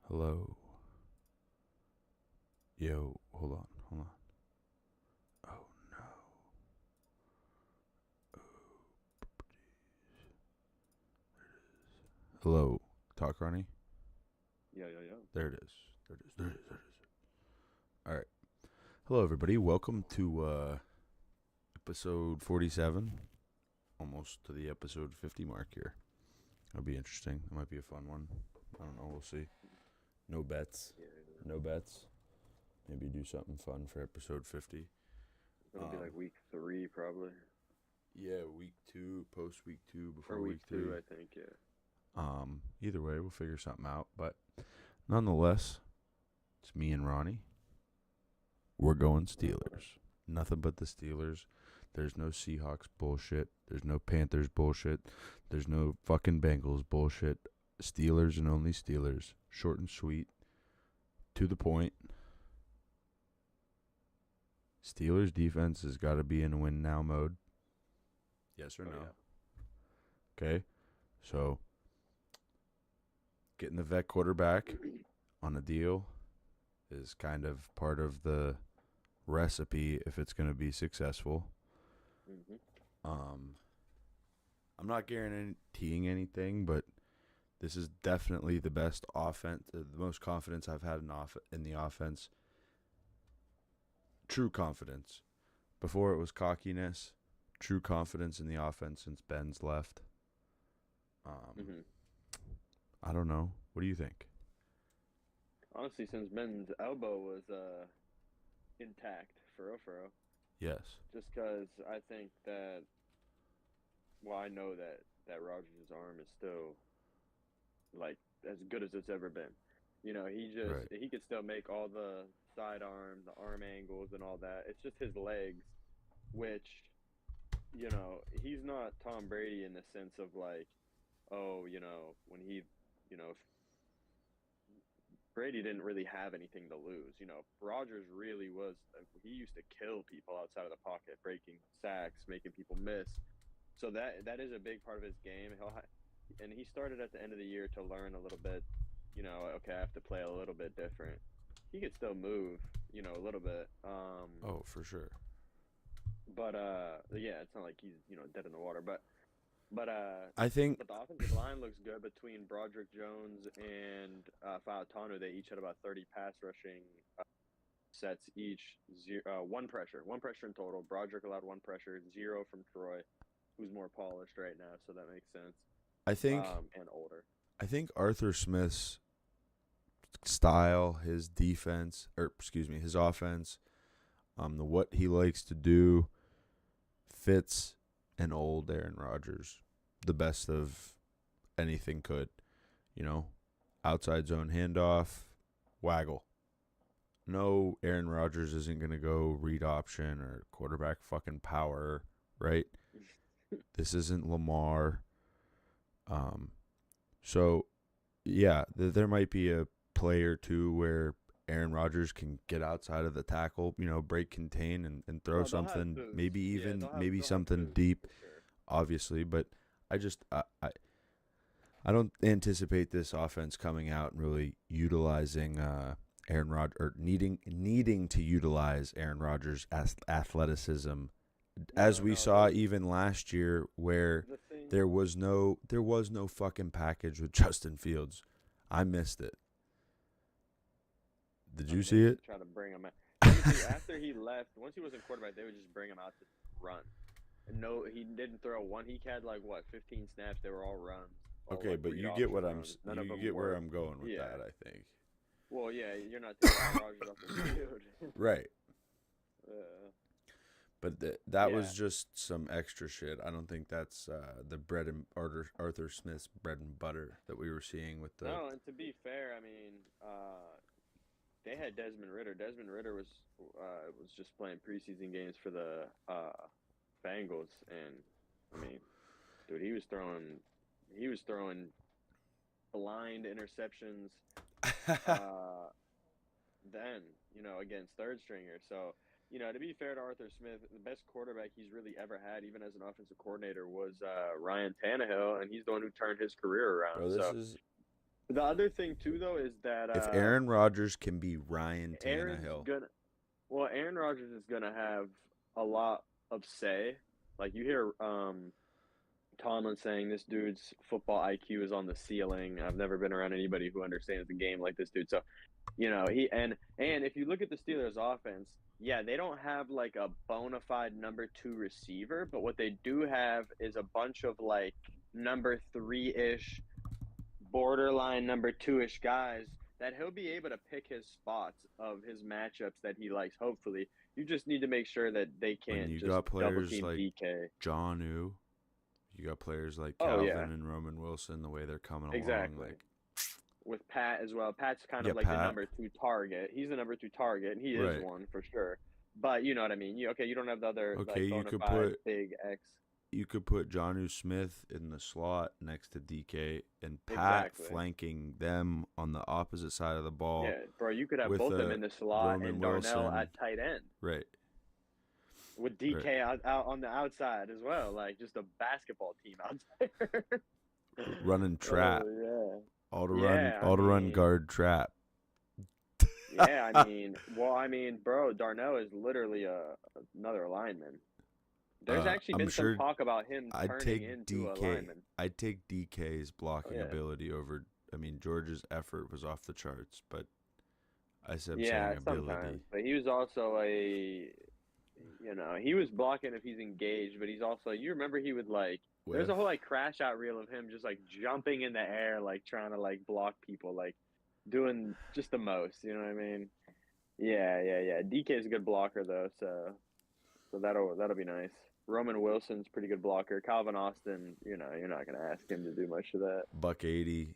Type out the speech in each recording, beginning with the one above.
Hello. Yo, hold on, hold on. Oh no. Hello. Talk, Ronnie. Yeah. There it is. There it is. All right. Hello, everybody. Welcome to episode 47. Almost to the episode 50 mark here. That'll be interesting. It might be a fun one. I don't know. We'll see. No bets. Yeah. No bets. Maybe do something fun for episode 50. It'll be like week 3 probably. Yeah, week 2, post week 2, Or before week week 2, 3. I think, yeah. Either way, we'll figure something out. But nonetheless, it's me and Ronnie. We're going Steelers. Nothing but the Steelers. There's no Seahawks bullshit. There's no Panthers bullshit. There's no fucking Bengals bullshit. Steelers and only Steelers. Short and sweet. To the point. Steelers defense has got to be in win now mode. Yes or no? Yeah. Okay. So, getting the vet quarterback on a deal is kind of part of the recipe if it's going to be successful. Um, I'm not guaranteeing anything, but this is definitely the best offense, the most confidence I've had in the offense. True confidence. Before it was cockiness. True confidence in the offense since Ben's left. I don't know. What do you think? Honestly, since Ben's elbow was intact, for real. Yes. Just because I think that, well, I know that Rogers' arm is still, like, as good as it's ever been. Right. He could still make all the sidearm, the arm angles and all that. It's just his legs, which, he's not Tom Brady in the sense of like, oh, when he, you know, Brady didn't really have anything to lose. Rogers really was. He used to kill people outside of the pocket, breaking sacks, making people miss. So that is a big part of his game. And he started at the end of the year to learn a little bit. Okay, I have to play a little bit different. He could still move, a little bit. Oh, for sure. But yeah, it's not like he's dead in the water. But uh, I think. but the offensive line looks good between Broderick Jones and Fautanu. They each had about 30 pass rushing sets each. One pressure in total. Broderick allowed one pressure, zero from Troy, who's more polished right now, so that makes sense. I think. And older. I think Arthur Smith's style, his defense, or excuse me, his offense, the what he likes to do, fits an old Aaron Rodgers, the best of anything could. You know, outside zone handoff, waggle. No, Aaron Rodgers isn't going to go read option or quarterback fucking power, right? This isn't Lamar. Um, so, yeah, there might be a play or two where Aaron Rodgers can get outside of the tackle, break, contain, and throw No, they'll have something, boost. maybe Yeah, even, maybe they'll have something boost deep, for sure. obviously. But I don't anticipate this offense coming out and really utilizing Aaron Rodgers or needing to utilize Aaron Rodgers' athleticism, as we No, saw even last year, where the thing. there was no fucking package with Justin Fields. I missed it. Did you see it? Try to bring him out. Honestly, after he left, once he wasn't quarterback, they would just bring him out to run. And no, he didn't throw one. He had like what, 15 snaps. They were all runs, all Okay, like but read you get option what runs. None of you them get where worked. I'm going with Yeah. that. I think. Well, yeah, you're not taking Aaron Rodgers off the field. Right. uh, But that yeah. was just some extra shit. I don't think that's the bread and Arthur Smith's bread and butter that we were seeing with the. No, and to be fair, I mean, they had Desmond Ritter. Desmond Ritter was just playing preseason games for the Bengals, and I mean, dude, he was throwing blind interceptions. Uh, then against third stringer. So to be fair to Arthur Smith, the best quarterback he's really ever had, even as an offensive coordinator, was Ryan Tannehill, and he's the one who turned his career around. Bro, this So is The other thing too, though, is that If Aaron Rodgers can be Ryan Aaron's Tannehill, gonna. Well, Aaron Rodgers is gonna have a lot of say. Like you hear Tomlin saying this dude's football IQ is on the ceiling. I've never been around anybody who understands the game like this dude. So, he and if you look at the Steelers offense, yeah, they don't have like a bona fide number two receiver, but what they do have is a bunch of like number three ish, borderline number two ish guys that he'll be able to pick his spots of his matchups that he likes. Hopefully, you just need to make sure that they when can't you just got double players team like DK. Johnu, you got players like Oh Calvin yeah, and Roman Wilson, the way they're coming along, exactly. like With Pat as well. Pat's kind yeah, of like the Pat, number two target. He's the number two target, and he is right? one for sure. But you know what I mean. You don't have the other Okay, like bona fide big X. you could put Jonnu Smith in the slot next to DK and Pat Exactly. flanking them on the opposite side of the ball. Yeah, bro. You could have with both of them in the slot Roman and Darnell Wilson. at tight end Right. with DK out on the outside as well, like just a basketball team out there. Running trap. Oh, yeah. All to run guard trap. Yeah, I mean, bro, Darnell is literally another lineman. There's actually been some talk about him turning into a lineman. I'd take DK's blocking ability over. I mean, George's effort was off the charts, but I said saying ability. Sometimes. But he was also he was blocking if he's engaged, but he's also, you remember he would like, there's a whole like crash out reel of him just like jumping in the air, like trying to like block people, like doing just the most, you know what I mean? Yeah. DK is a good blocker though, so that'll be nice. Roman Wilson's pretty good blocker. Calvin Austin, you're not gonna ask him to do much of that. $180.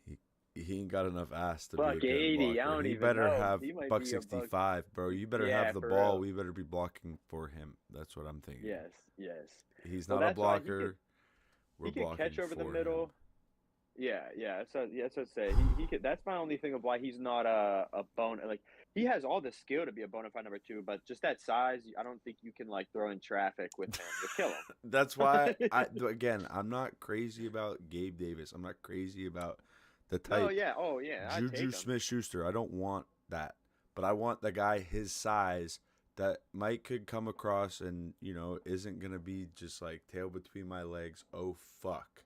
He ain't got enough ass to $180. be a good blocker. I don't he even better know. have He might buck be 65, bro. You better have the ball. Real. We better be blocking for him. That's what I'm thinking. Yes. He's not a blocker. He can catch over the middle. Him. Yeah. That's what I say. He could. That's my only thing of why he's not a bone. Like he has all the skill to be a bona fide number two, but just that size, I don't think you can like throw in traffic with him to kill him. That's why I'm not crazy about Gabe Davis. I'm not crazy about the type. Oh yeah. Juju Smith-Schuster. I don't want that, but I want the guy his size that Mike could come across and isn't gonna be just like tail between my legs. Oh fuck.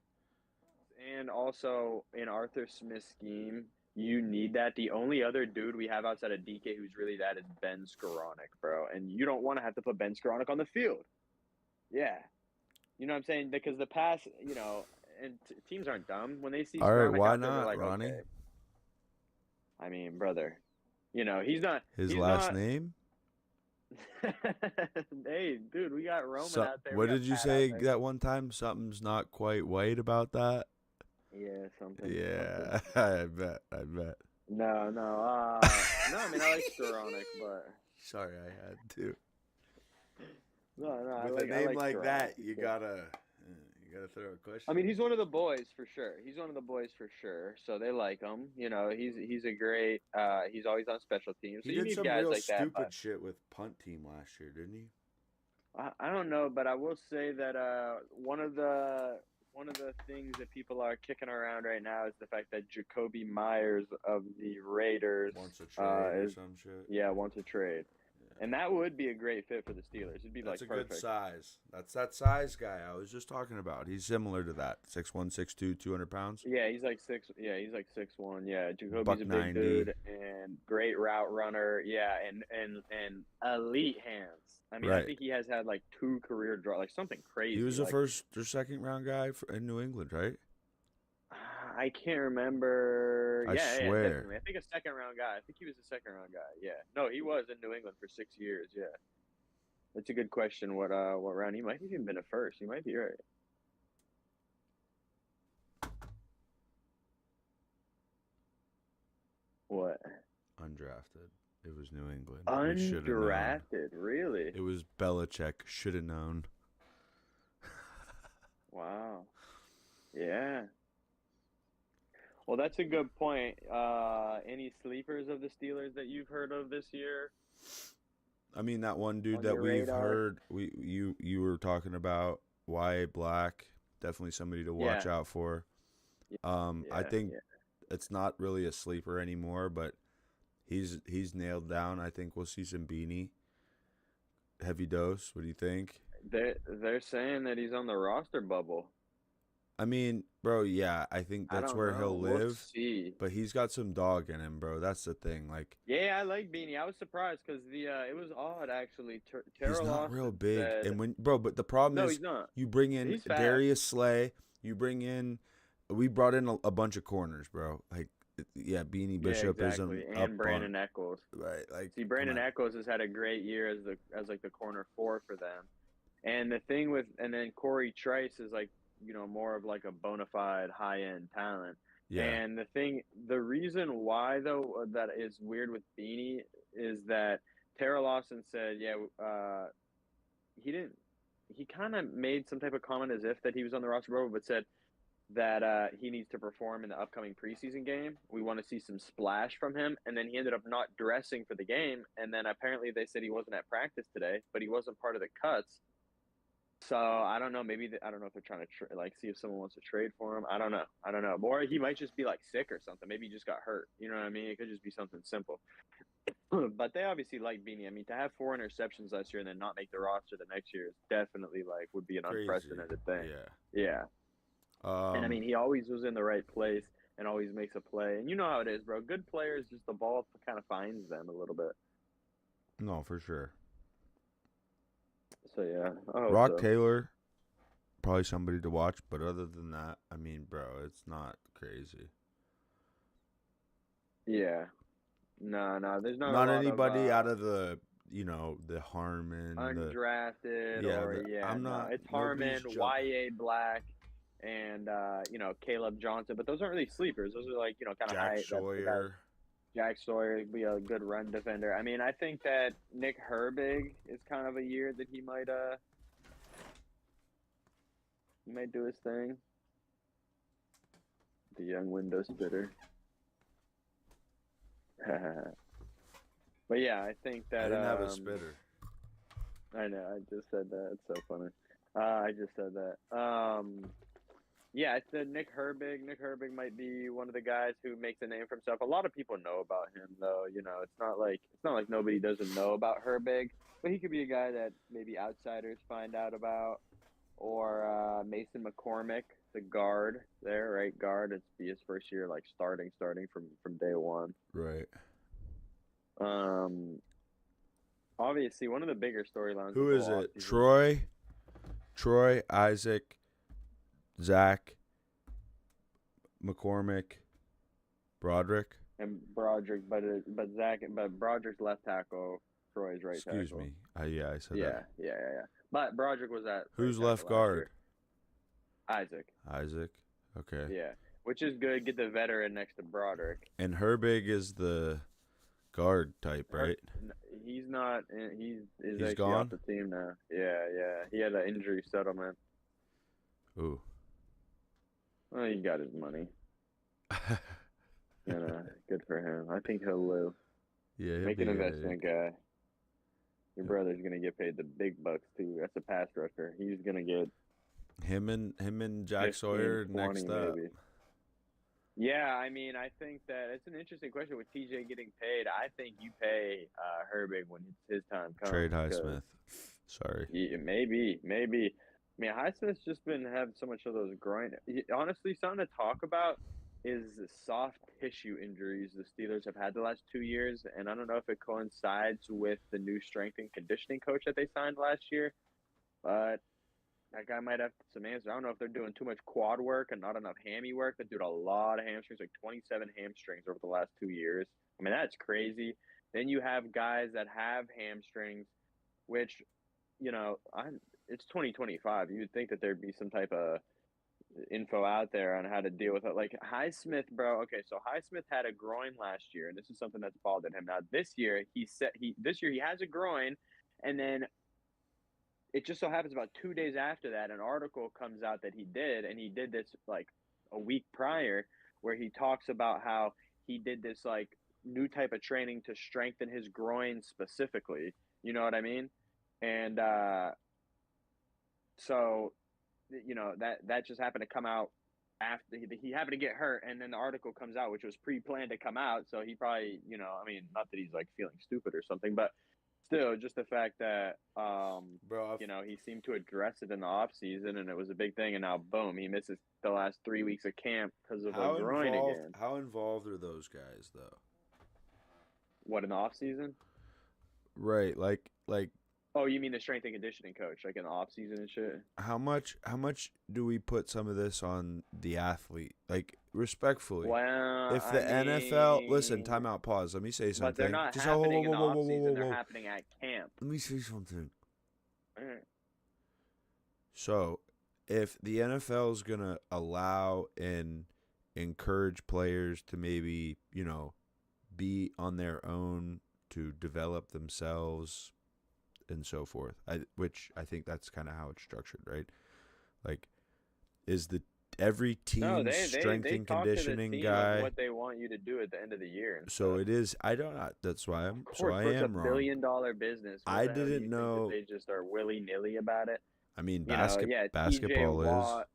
And also in Arthur Smith's scheme, you need that. The only other dude we have outside of DK who's really that is Ben Skoranek, bro. And you don't want to have to put Ben Skoranek on the field. Yeah. You know what I'm saying? Because the pass, and teams aren't dumb. When they see all right, Skoranek why out there, not, like, Ronnie? Okay. I mean, brother, he's not. His last name? Hey, dude, we got Roman out there. What did you say that one time? Something's not quite white about that? Yeah, something. Yeah, something. I bet. No. I mean, I like Skoranek, but sorry, I had to. No. With a name like that, you gotta throw a question. I mean, he's one of the boys for sure. So they like him. He's a great. He's always on special teams. So he you did need some guys real like stupid that, shit with punt team last year, didn't he? I don't know, but I will say that one of the things that people are kicking around right now is the fact that Jacoby Myers of the Raiders wants a trade or some shit. Yeah, wants a trade. And that would be a great fit for the Steelers. It'd be That's like perfect. That's a good size. That's that size guy I was just talking about. He's similar to that. 6'1", 6'2", 200 pounds. Yeah, he's like 6'1". Yeah, Jacoby's a big dude and great route runner. Yeah, and elite hands. I mean, right. I think he has had like 2 career draws, like something crazy. He was the first or second round guy in New England, right? I can't remember. I swear. Yeah, definitely. I think a second round guy. I think he was a second round guy. Yeah. No, he was in New England for 6 years. Yeah. That's a good question. What round? He might have even been a first. You might be right. What? Undrafted. It was New England. Undrafted, really? It was Belichick. Should have known. Wow. Yeah. Well, that's a good point. Any sleepers of the Steelers that you've heard of this year? I mean, that one dude that we've heard, you were talking about, Wyatt Black, definitely somebody to watch out for. I think it's not really a sleeper anymore, but he's nailed down. I think we'll see some Beanie. Heavy dose. What do you think? They're saying that he's on the roster bubble. I mean, bro, yeah, I think I that's don't where he'll know. We'll live, see. but he's got some dog in him, bro. That's the thing. Like, Yeah, I like Beanie. I was surprised because the it was odd actually. he's Tara not real Lawson big. said, And when, bro, but the problem "No, is he's not. you bring in He's fast." Darius Slay, you bring in, we brought in a bunch of corners, bro. Like, yeah, Beanie Yeah, Bishop is exactly. up And on, Brandon Eccles. right? Like, See, come Brandon on. Eccles has had a great year as like the corner four for them. And the thing with and then Corey Trice is like, more of like a bona fide high end talent. Yeah, And the reason why though that is weird with Beanie is that Tara Lawson said, yeah, he didn't. He kind of made some type of comment as if that he was on the roster bubble, but said that he needs to perform in the upcoming preseason game. We want to see some splash from him. And then he ended up not dressing for the game. And then apparently they said he wasn't at practice today, but he wasn't part of the cuts. So I don't know. Maybe I don't know if they're trying to see if someone wants to trade for him. I don't know. I don't know. Or he might just be like sick or something. Maybe he just got hurt. You know what I mean? It could just be something simple. But they obviously like Beanie. I mean, to have 4 interceptions last year and then not make the roster the next year is definitely like would be an crazy. unprecedented thing. Yeah. Yeah. And I mean, he always was in the right place and always makes a play. And you know how it is, bro. Good players, just the ball kind of finds them a little bit. No, for sure. So yeah, I hope Rock so. Taylor, probably somebody to watch, but other than that, I mean, bro, it's not crazy. Yeah. No, there's not a Not lot anybody of out of the, the Harmon, undrafted I'm no. not. It's Nobody's Harmon, YA Black, and Caleb Johnson. But those aren't really sleepers. Those are like, kind of Jack high. That's the guy. Sawyer. Jack Sawyer would be a good run defender. I mean, I think that Nick Herbig is kind of a year that he might do his thing. The young window spitter. But yeah, I think that I didn't have a spitter. I know, I just said that. It's so funny. I just said that. Yeah, I said Nick Herbig. Nick Herbig might be one of the guys who makes a name for himself. A lot of people know about him, though. It's not like nobody doesn't know about Herbig, but he could be a guy that maybe outsiders find out about. Or Mason McCormick, the guard there, right? Guard. It's be his first year, like starting from day one. Right. Obviously, one of the bigger storylines. Who is it? Troy, Isaac, Zach, McCormick, Broderick. And Broderick, but Broderick's left tackle, Troy's right tackle. Excuse me. Yeah, I said that. Yeah. But Broderick was at Who's right left guard? Isaac. Okay. Yeah, which is good. Get the veteran next to Broderick. And Herbig is the guard type, right? He's not. He's actually gone? off the team now. Yeah. He had an injury settlement. Ooh. Well, he got his money. Good for him. I think he'll live. Yeah, Make an investment guy. Your brother's gonna get paid the big bucks too. That's a pass rusher. He's gonna get him and Jack 15, Sawyer 20 next up. maybe. Yeah, I mean, I think that it's an interesting question with TJ getting paid. I think you pay Herbig when his time comes. Trade Highsmith. Sorry. Yeah, maybe. I mean, Highsmith's just been having so much of those groin. Honestly, something to talk about is the soft tissue injuries the Steelers have had the last 2 years, and I don't know if it coincides with the new strength and conditioning coach that they signed last year, but that guy might have some answers. I don't know if they're doing too much quad work and not enough hammy work. They're doing a lot of hamstrings, like 27 hamstrings over the last 2 years. I mean, that's crazy. Then you have guys that have hamstrings, which, it's 2025. You'd think that there'd be some type of info out there on how to deal with it. Like Highsmith, bro. Okay, so Highsmith had a groin last year, and this is something that's bothered him. Now this year he has a groin, and then it just so happens about 2 days after that, an article comes out that he did this like a week prior, where he talks about how he did this like new type of training to strengthen his groin specifically. You know what I mean? And so that just happened to come out after he happened to get hurt, and then the article comes out, which was pre-planned to come out. So he probably, I mean, not that he's like feeling stupid or something, but still, just the fact that, Bro, he seemed to address it in the off season, and it was a big thing, and now boom, he misses the last 3 weeks of camp because of a groin again. how involved are those guys though? What, in the off season? Right, like Oh, you mean the strength and conditioning coach, like in the off season and shit? how much do we put some of this on the athlete? Like respectfully, Well, if the I NFL, listen, mean, timeout, pause. Let me say but they're something. not Just happening in the off season. They're happening at camp. Let me say something. Alright. So, if the NFL is gonna allow and encourage players to maybe, be on their own to develop themselves and so forth, which I think that's kind of how it's structured, right? Like, is every No, team strength they and talk to the conditioning team guy? of what they want you to do at the end of the year and So stuff. it is. I don't know. That's why I'm. Of So course, I bro, it's a am wrong. billion-dollar business. What I the hell do you didn't think that know. they just are willy-nilly about it? I mean, Yeah, TJ basketball is. Watt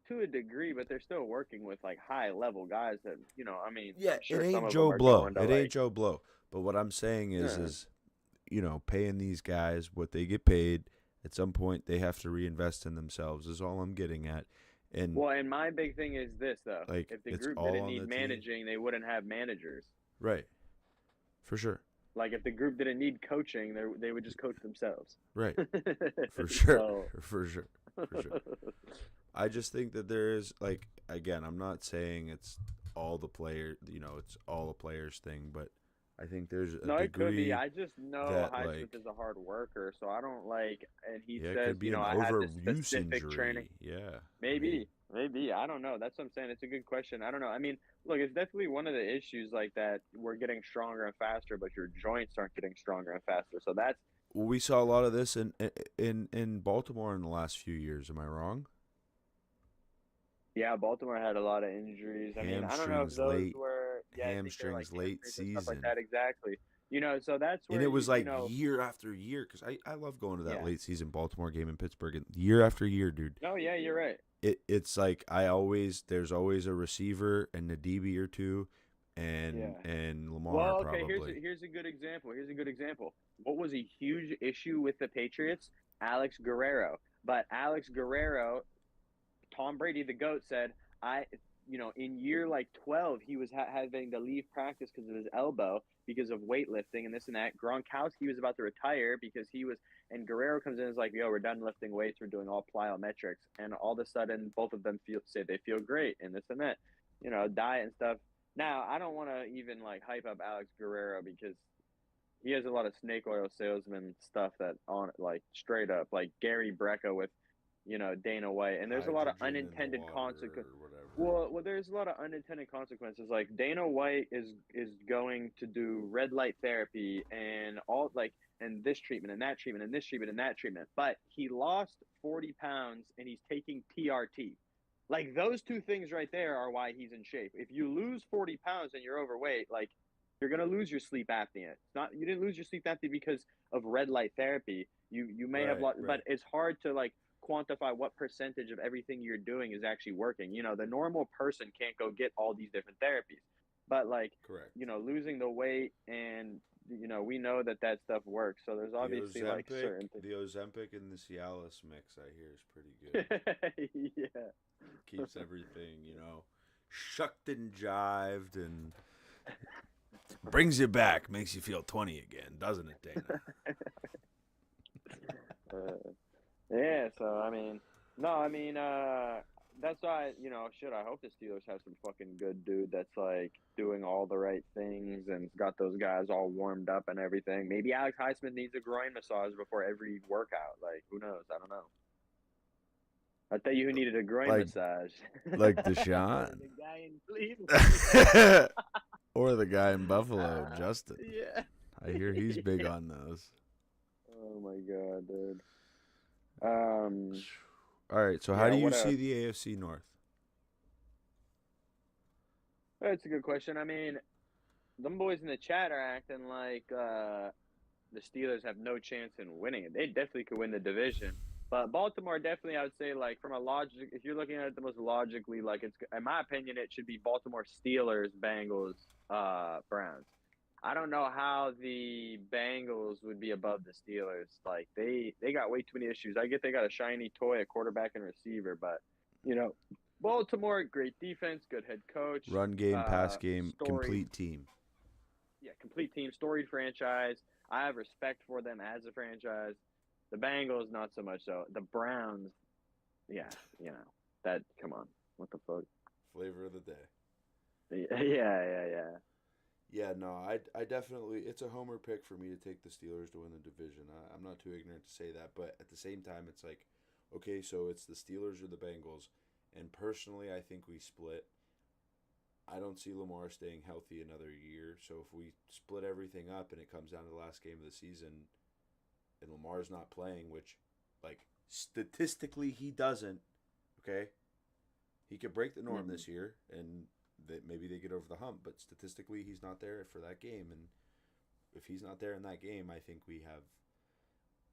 to a degree, but they're still working with like high-level guys that, I mean, Yeah, I'm sure it some ain't of them Joe are Blow. going to It like, ain't Joe Blow. But what I'm saying yeah. is paying these guys what they get paid. At some point, they have to reinvest in themselves. Is all I'm getting at. And Well, and my big thing is this though: like, if the it's group all didn't on need the team. managing, they wouldn't have managers. Right. For sure. Like if the group didn't need coaching, they would just coach themselves. Right. For sure. So. For sure. For sure. I just think that there is, like, again, I'm not saying it's all the player, it's all a player's thing, but I think there's a No, it could be. degree I just know that, Highsmith like, is a hard worker, so I don't like. And he yeah, it says, could be an I had this overuse specific training. injury. Yeah. Maybe. I don't know. That's what I'm saying. It's a good question. I don't know. I mean, look, it's definitely one of the issues like that. We're getting stronger and faster, but your joints aren't getting stronger and faster. So that's. Well, we saw a lot of this in Baltimore in the last few years. Am I wrong? Yeah, Baltimore had a lot of injuries. I mean, I don't know if Hamstrings those late, were. Yeah, I think they're like hamstrings late hamstrings and stuff like season. that. Exactly. So that's where And it was like you. year after year, because I love going to that Yeah. late season Baltimore game in Pittsburgh. And year after year, dude. No, yeah, you're right. It's like there's always a receiver and a DB or two, and Lamar Well, okay, probably. here's a good example. What was a huge issue with the Patriots? Alex Guerrero. But Alex Guerrero, Tom Brady, the GOAT, said, in year like 12, he was having to leave practice because of his elbow, because of weightlifting and this and that. Gronkowski was about to retire because and Guerrero comes in and is like, yo, we're done lifting weights. We're doing all plyometrics. And all of a sudden, both of them say they feel great and this and that, diet and stuff. Now, I don't want to even like hype up Alex Guerrero because he has a lot of snake oil salesman stuff that on like straight up like Gary Brecka with, Dana White, and there's a lot of Hydrogen in the unintended water consequences. or whatever. Well, there's a lot of unintended consequences. Like Dana White is going to do red light therapy and all like and this treatment and that treatment and this treatment and that treatment, but he lost 40 pounds and he's taking TRT. Like those two things right there are why he's in shape. If you lose 40 pounds and you're overweight, like you're gonna lose your sleep apnea. It's not you didn't lose your sleep apnea because of red light therapy. You may have lost, but it's hard to like quantify what percentage of everything you're doing is actually working. The normal person can't go get all these different therapies, but like Correct. Losing the weight and we know that stuff works. So there's obviously like certain things. The Ozempic and the Cialis mix, I hear, is pretty good. Yeah, Keeps everything, shucked and jived and brings you back, makes you feel 20 again, doesn't it, Dana? Yeah, so that's why I hope the Steelers have some fucking good dude that's like doing all the right things and got those guys all warmed up and everything. Maybe Alex Highsmith needs a groin massage before every workout. Like who knows? I don't know. I'll tell you who needed a groin massage. Like Deshaun. The guy in Cleveland. Or the guy in Buffalo, Justin. Yeah. I hear he's big on those. Oh my god, dude. All right, so how do you see the AFC North? That's a good question. I mean, them boys in the chat are acting like the Steelers have no chance in winning it. They definitely could win the division. But Baltimore definitely, I would say, like from a logic, if you're looking at it the most logically, like it's in my opinion, it should be Baltimore Steelers, Bengals, Browns. I don't know how the Bengals would be above the Steelers. Like they got way too many issues. I get they got a shiny toy, a quarterback and receiver, but you know, Baltimore, great defense, good head coach, Run game, pass game, storied, complete team. yeah, complete team, storied franchise. I have respect for them as a franchise. The Bengals, not so much so. The Browns, yeah, that. Come on, what the fuck? Flavor of the day. Yeah. Yeah, no, I definitely, it's a homer pick for me to take the Steelers to win the division. I'm not too ignorant to say that, but at the same time, it's like, okay, so it's the Steelers or the Bengals, and personally, I think we split. I don't see Lamar staying healthy another year, so if we split everything up and it comes down to the last game of the season, and Lamar's not playing, which, like, statistically he doesn't, okay, he could break the norm Mm-hmm. this year, and that maybe they get over the hump. But statistically, he's not there for that game, and if he's not there in that game, I think we have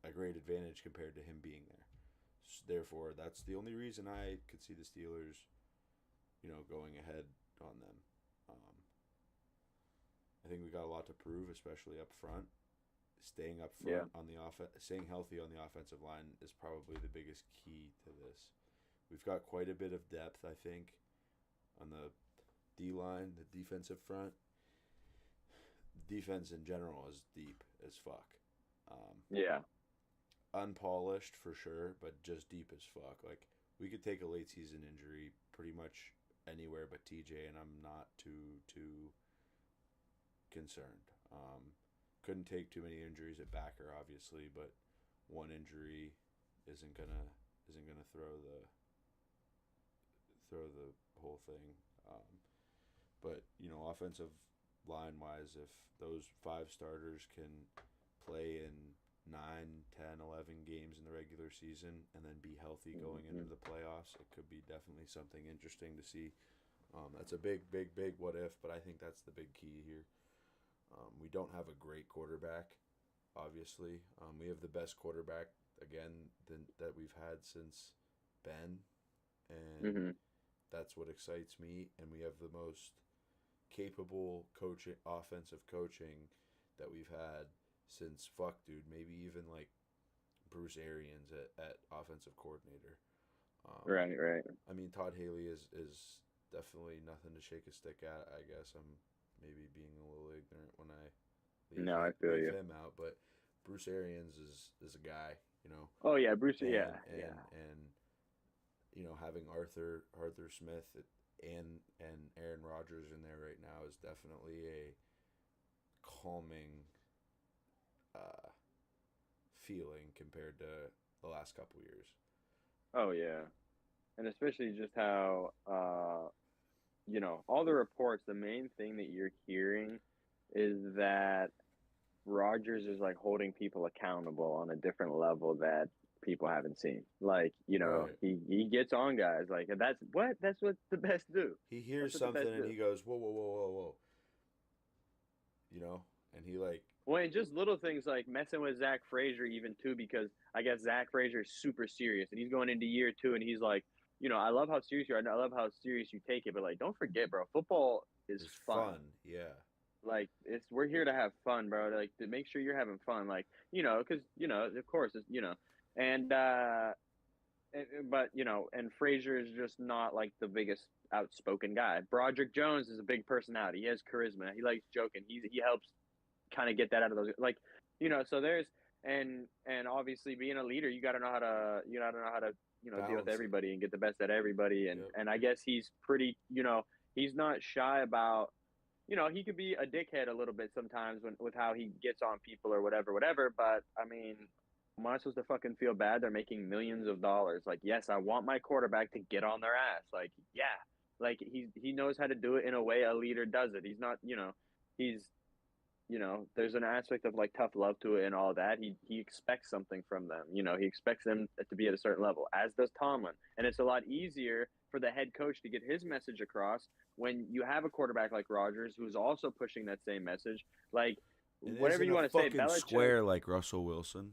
a great advantage compared to him being there. Therefore, that's the only reason I could see the Steelers, going ahead on them. Um, I think we got a lot to prove, especially up front. Staying up Yeah. front on the staying healthy on the offensive line is probably the biggest key to this. We've got quite a bit of depth, I think, on the D line, the defensive front. Defense in general is deep as fuck. Um, Yeah. Unpolished for sure, but just deep as fuck. Like, we could take a late season injury pretty much anywhere but TJ, and I'm not too concerned. Couldn't take too many injuries at backer, obviously, but one injury isn't gonna throw the whole thing. But offensive line wise, if those five starters can play in 9, 10, 11 games in the regular season and then be healthy going Mm-hmm. into the playoffs, it could be definitely something interesting to see. That's a big, big, big what if, but I think that's the big key here. We don't have a great quarterback, obviously. We have the best quarterback again that we've had since Ben, and Mm-hmm. that's what excites me. And we have the most capable coaching, offensive coaching that we've had since dude, maybe even like Bruce Arians at offensive coordinator. Um, Right. I mean, Todd Haley is definitely nothing to shake a stick at. I guess I'm maybe being a little ignorant when I No, I feel leave you. him out, but Bruce Arians is a guy, Oh yeah, Bruce. and Yeah, and yeah. and having Arthur Smith and Aaron Rodgers in there right now is definitely a calming uh, feeling compared to the last couple years. Oh yeah, and especially just how all the reports. The main thing that you're hearing is that Rogers is like holding people accountable on a different level that people haven't seen. Like, Right. he gets on guys. Like that's what the best do. He That's hears what the something best and do. he goes, whoa, whoa, whoa, whoa, whoa, and he like, Well, and just little things like messing with Zach Frazier even too, because I guess Zach Frazier is super serious and he's going into year two and he's like, I love how serious you are. And I love how serious you take it, but like, don't forget, bro, football is is fun. fun. Yeah. Like we're here to have fun, bro. Like to make sure you're having fun. Like because of course it's and but and Frazier is just not like the biggest outspoken guy. Broderick Jones is a big personality. He has charisma. He likes joking. He helps kind of get that out of those like so there's and obviously being a leader you got to know how to deal with Balance it. everybody and get the best at everybody Yep. and I guess he's pretty he's not shy about he could be a dickhead a little bit sometimes with how he gets on people or whatever. But I mean, am I supposed to fucking feel bad? They're making millions of dollars. Like, yes, I want my quarterback to get on their ass. Like, yeah, like he knows how to do it in a way a leader does it. He's not, he's there's an aspect of like tough love to it and all that. He expects something from them. He expects them to be at a certain level, as does Tomlin. And it's a lot easier for the head coach to get his message across when you have a quarterback like Rodgers who's also pushing that same message. Like And whatever isn't you a want to say, fucking Belichick. square like Russell Wilson.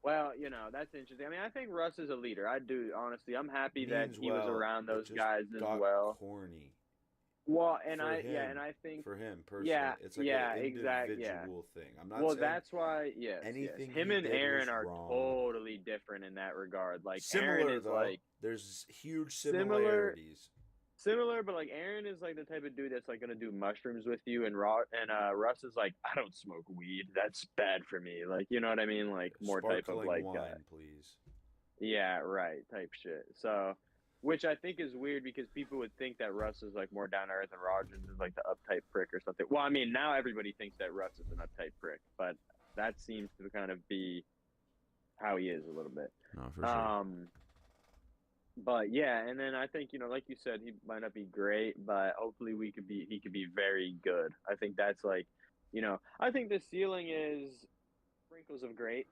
Well, that's interesting. I mean, I think Russ is a leader. I do, honestly. I'm happy that Means he was well. around It those just guys as got well. corny Well, and for him. I think, For him personally, yeah, it's like an yeah, exact, yeah. individual thing. I'm not Well, saying that's why, yes, yes. anything Him he and did Aaron was are wrong. totally different in that regard. Like Aaron Similar is though. like There's huge similar, similarities. similar, but like Aaron is like the type of dude that's like gonna do mushrooms with you, and Russ is like, I don't smoke weed. That's bad for me. Like, you know what I mean? Like more type of Sparkling like, wine, please. yeah, right, type shit. So, which I think is weird because people would think that Russ is like more down to earth and Rogers is like the uptight prick or something. Well, I mean, now everybody thinks that Russ is an uptight prick, but that seems to kind of be how he is a little bit. No, for sure. But yeah, and then I think, like you said, he might not be great, but hopefully he could be very good. I think that's like, I think the ceiling is sprinkles of great.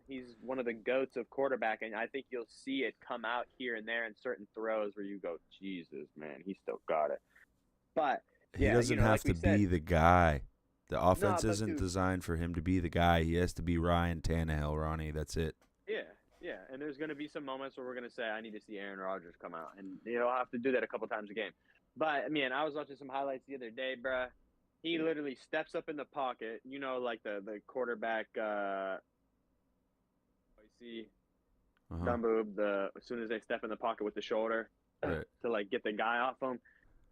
He's one of the goats of quarterback, and I think you'll see it come out here and there in certain throws where you go, Jesus, man, he still got it. But He yeah, doesn't like have we to said, be the guy. The no, offense but isn't dude, designed for him to be the guy. He has to be Ryan Tannehill, Ronnie. That's it. yeah, yeah, and there's going to be some moments where we're going to say, I need to see Aaron Rodgers come out, and I'll have to do that a couple times a game. But I mean, I was watching some highlights the other day, bruh. He literally steps up in the pocket, like the quarterback. I see Uh-huh. Dumbo as soon as they step in the pocket with the shoulder Right. to like get the guy off him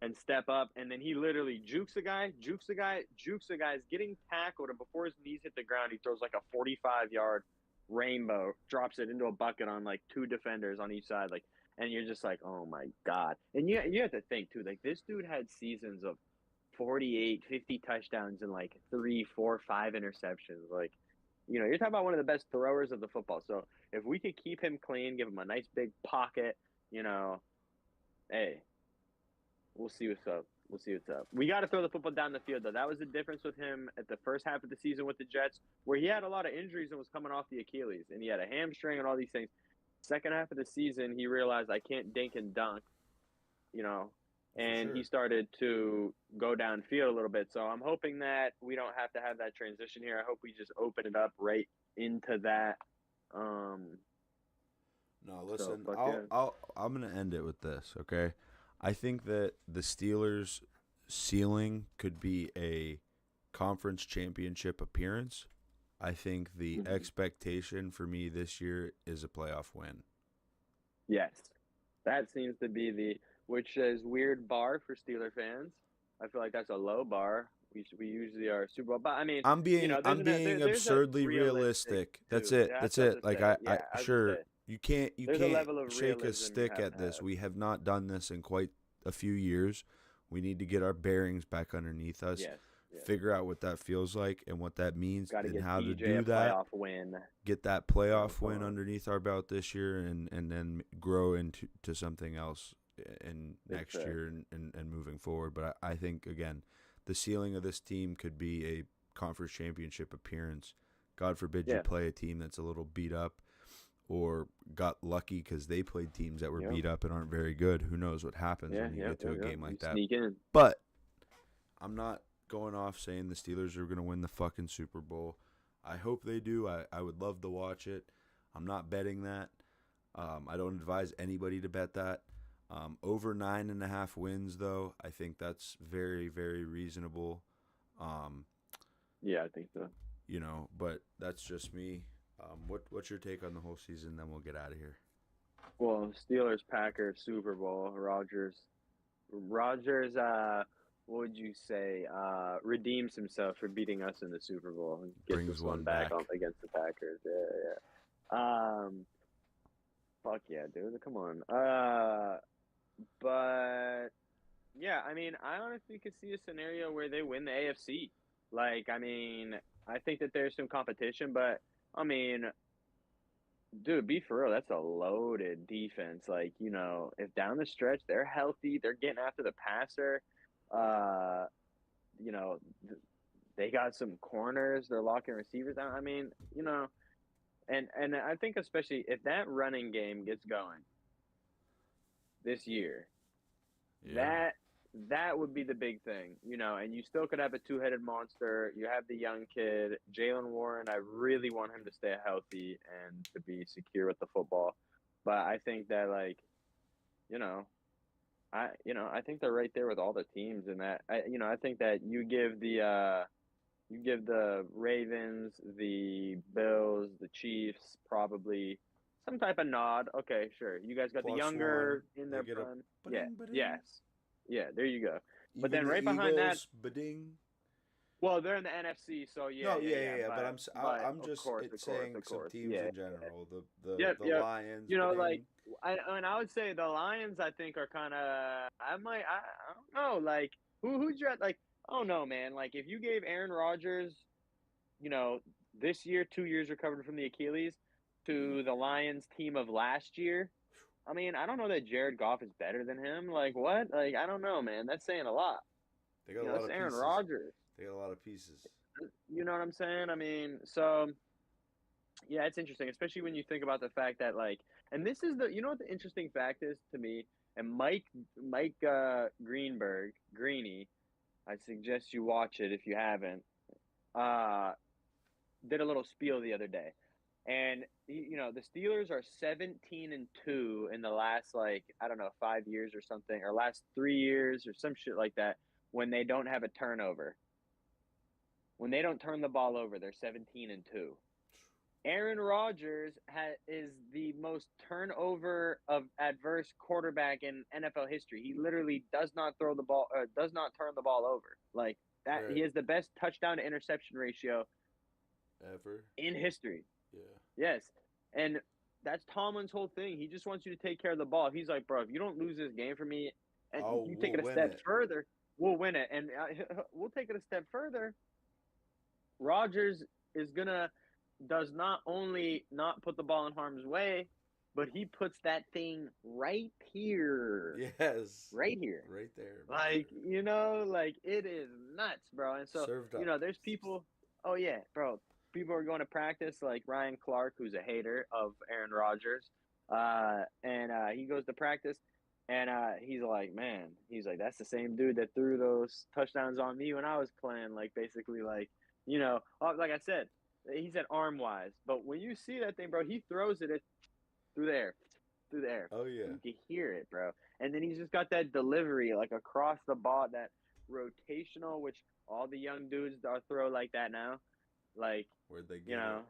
and step up, and then he literally jukes the guy, jukes the guy, is getting tackled, and before his knees hit the ground, he throws like a 45-yard rainbow, drops it into a bucket on like two defenders on each side, like, and you're just like, oh my god. And you have to think too, like this dude had seasons of 48, 50 touchdowns and like 3, 4, 5 interceptions. Like, you're talking about one of the best throwers of the football. So if we could keep him clean, give him a nice big pocket, hey, we'll see what's up. We'll see what's up. We got to throw the football down the field, though. That was the difference with him at the first half of the season with the Jets, where he had a lot of injuries and was coming off the Achilles, and he had a hamstring and all these things. Second half of the season, he realized I can't dink and dunk, you know, For and he sure. started to go downfield a little bit. So I'm hoping that we don't have to have that transition here. I hope we just open it up right into that. No, So listen, fuck yeah. I'm gonna end it with this, okay? I think that the Steelers' ceiling could be a conference championship appearance. I think the Mhm. expectation for me this year is a playoff win. Yes, that seems to be which is weird bar for Steeler fans. I feel like that's a low bar. We usually are Super Bowl, but I mean, I'm being there's a absurdly realistic realistic. That's too. it. That's That's what I was it. gonna Like say. I Yeah, I was gonna sure say you there's a can't level of shake a realism you stick have to at this. have. We have not done this in quite a few years. We need to get our bearings back underneath us, Yes, yes. figure out what that feels like and what that means Got to and get how to DJ do a that. playoff win. Get that Come playoff win on, underneath our belt this year and then grow into something else in big next facts. year and moving forward. But I think, again, the ceiling of this team could be a conference championship appearance. God forbid you Yeah, play a team that's a little beat up or got lucky because they played teams that were yep, beat up and aren't very good. Who knows what happens yeah, when you yeah, get to yeah, a yeah. game You like that. sneak in. But I'm not going off saying the Steelers are going to win the fucking Super Bowl. I hope they do. I would love to watch it. I'm not betting that. I don't advise anybody to bet that. Over 9.5 wins, though, I think that's very, very reasonable. Um, Yeah, I think so. but that's just me. What's your take on the whole season? Then we'll get out of here. Well, Steelers, Packers, Super Bowl. Rogers. What would you say? Redeems himself for beating us in the Super Bowl and gets Brings this one one back on back. against the Packers. Yeah, yeah. Fuck yeah, dude. Come on. But yeah, I mean, I honestly could see a scenario where they win the AFC. Like, I mean, I think that there's some competition, but I mean, dude, be for real. That's a loaded defense. Like, if down the stretch they're healthy, they're getting after the passer. Uh, you know, they got some corners. They're locking receivers down. I mean, and I think especially if that running game gets going this year, Yeah. that that would be the big thing, and you still could have a two-headed monster. You have the young kid, Jalen Warren. I really want him to stay healthy and to be secure with the football. But I think that, like, you know, I think they're right there with all the teams in that. I think that you give the Ravens, the Bills, the Chiefs probably some type of nod. Okay, sure. You guys got the Plus younger one, in they their get a prime. Yeah. ba-ding, ba-ding. Yes. Yeah. There you go. But Even then the right behind that, Eagles, ba-ding. well, they're in the NFC, so yeah, No, yeah. but But I'm of just course, of course, saying of some course. teams Yeah. in general. Yep. The Yep. Lions, Like, ba-ding. I would say the Lions. I think are kind of. I don't know. Like, who'd you like? Oh no, man. Like, if you gave Aaron Rodgers, you know, this year, 2 years recovered from the Achilles, to the Lions team of last year. I mean, I don't know that Jared Goff is better than him. Like, what? Like, I don't know, man. That's saying a lot. They got a lot It's of Aaron pieces. Rodgers. They got a lot of pieces. You know what I'm saying? I mean, so yeah, it's interesting, especially when you think about the fact that, like, and this is what the interesting fact is to me. And Mike Greenberg, Greeny, I suggest you watch it if you haven't. Uh, did a little spiel the other day. And the Steelers are 17-2 in the last, like, I don't know, 5 years or something, or last 3 years or some shit like that, when they don't have a turnover. When they don't turn the ball over, they're 17-2. Aaron Rodgers is the most turnover of adverse quarterback in NFL history. He literally does not throw the ball, does not turn the ball over like that. Right. He has the best touchdown to interception ratio Ever in history. Yeah. Yes, and that's Tomlin's whole thing. He just wants you to take care of the ball. He's like, bro, if you don't lose this game for me, and you take it a step further, we'll win it, and we'll take it a step further. Rodgers does not only not put the ball in harm's way, but he puts that thing right here. Yes. Right here. Right there. Like, like, it is nuts, bro. And so, there's people, oh yeah, bro. People are going to practice, like Ryan Clark, who's a hater of Aaron Rodgers. And he goes to practice, and he's like, that's the same dude that threw those touchdowns on me when I was playing. Like, basically, like, like I said, he said arm-wise. But when you see that thing, bro, he throws it through the air. Oh, yeah. You can hear it, bro. And then he's just got that delivery, like, across the ball, that rotational, which all the young dudes are throw like that now. Like, where'd they get it? I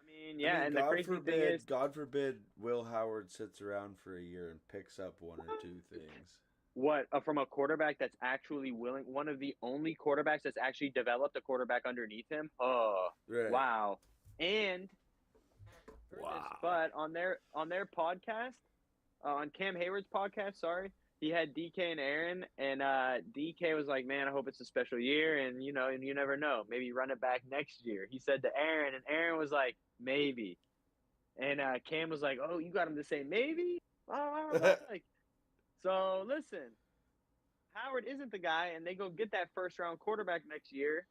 mean, yeah, and the crazy thing is, God forbid Will Howard sits around for a year and picks up one or two things. What, from a quarterback that's actually willing, one of the only quarterbacks that's actually developed a quarterback underneath him? Oh, right. Wow. And but on their podcast, on Cam Hayward's podcast, sorry, he had DK and Aaron, and DK was like, man, I hope it's a special year, and and you never know, maybe run it back next year. He said to Aaron, and Aaron was like, maybe. And Cam was like, oh, you got him to say maybe? Like, so listen, Howard isn't the guy, and they go get that first-round quarterback next year,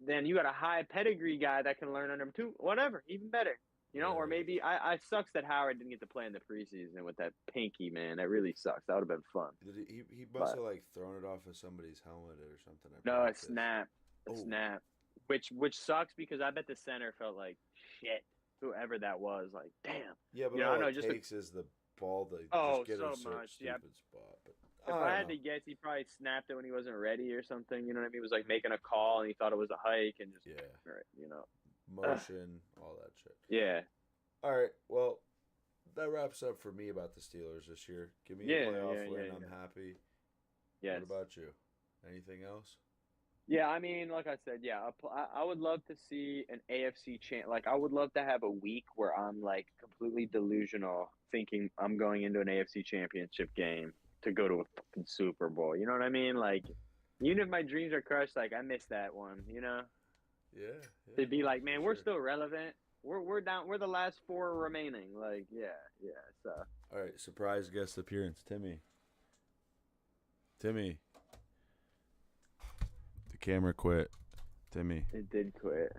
then you got a high pedigree guy that can learn under him too. Whatever, even better. Or maybe I sucks that Howard didn't get to play in the preseason with that pinky, man. That really sucks. That would have been fun. He must have, like, thrown it off of somebody's helmet or something. No, it snapped. It snapped. Which sucks, because I bet the center felt like shit. Whoever that was, like, damn. Yeah, but all it takes is the ball to just get a certain stupid spot. But if I had to guess, he probably snapped it when he wasn't ready or something. You know what I mean? He was like making a call, and he thought it was a hike, and just motion, all that shit. Yeah. All right. Well, that wraps up for me about the Steelers this year. Give me a playoff win. I'm happy. Yes. What about you? Anything else? Yeah, I mean, like I said, yeah, I would love to see an AFC Like, I would love to have a week where I'm, like, completely delusional, thinking I'm going into an AFC Championship game to go to a fucking Super Bowl. You know what I mean? Like, even if my dreams are crushed, like, I miss that one. Yeah. To be like, man, we're still relevant. We're down. We're the last four remaining. Like, yeah. So. All right, surprise guest appearance, Timmy. The camera quit. Timmy. It did quit.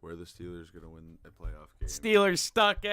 Where are the Steelers gonna win a playoff game? Steelers stuck at.